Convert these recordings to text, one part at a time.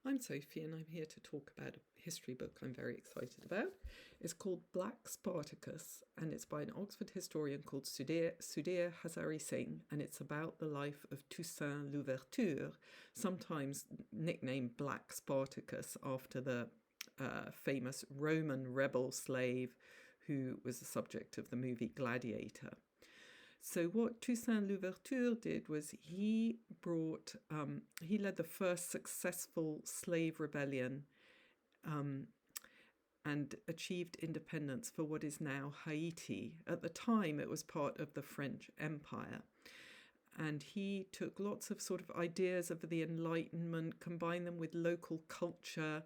I'm Sophie, and I'm here to talk about a history book I'm very excited about. It's called Black Spartacus, and it's by an Oxford historian called Sudhir Hazareesingh, and it's about the life of Toussaint Louverture, sometimes nicknamed Black Spartacus after the famous Roman rebel slave who was the subject of the movie Gladiator. So what Toussaint Louverture did was he led the first successful slave rebellion and achieved independence for what is now Haiti. At the time, it was part of the French Empire. And he took lots of sort of ideas of the Enlightenment, combined them with local culture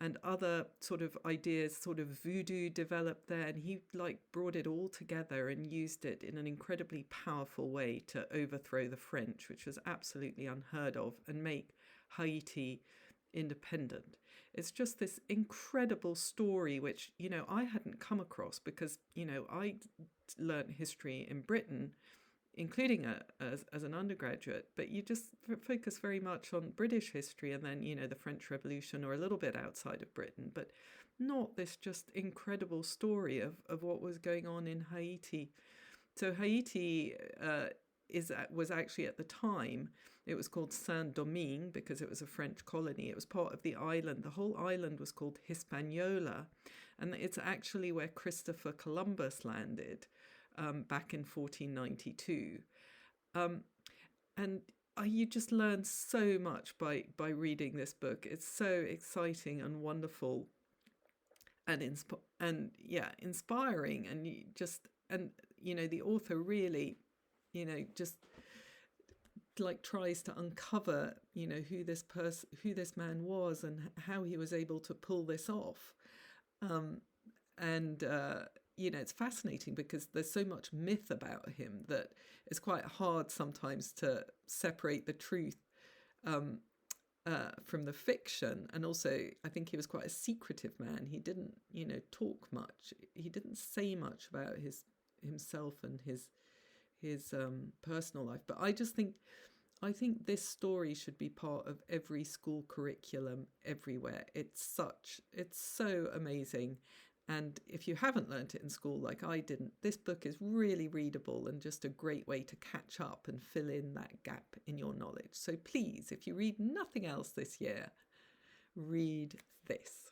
and other sort of ideas, sort of voodoo developed there. And he brought it all together and used it in an incredibly powerful way to overthrow the French, which was absolutely unheard of, and make Haiti independent. It's just this incredible story, which, I hadn't come across because, I learned history in Britain, including as an undergraduate, but you just focus very much on British history and then, the French Revolution or a little bit outside of Britain, but not this just incredible story of what was going on in Haiti. So Haiti was actually, at the time, it was called Saint-Domingue because it was a French colony. It was part of the island. The whole island was called Hispaniola, and it's actually where Christopher Columbus landed back in 1492. And you just learn so much by reading this book. It's so exciting and wonderful and inspiring. And the author really, just tries to uncover, who this man was and how he was able to pull this off. It's fascinating because there's so much myth about him that it's quite hard sometimes to separate the truth from the fiction. And also, I think he was quite a secretive man. He didn't, talk much. He didn't say much about himself and his personal life. But I think this story should be part of every school curriculum everywhere. It's so amazing. And if you haven't learnt it in school like I didn't, this book is really readable and just a great way to catch up and fill in that gap in your knowledge. So please, if you read nothing else this year, read this.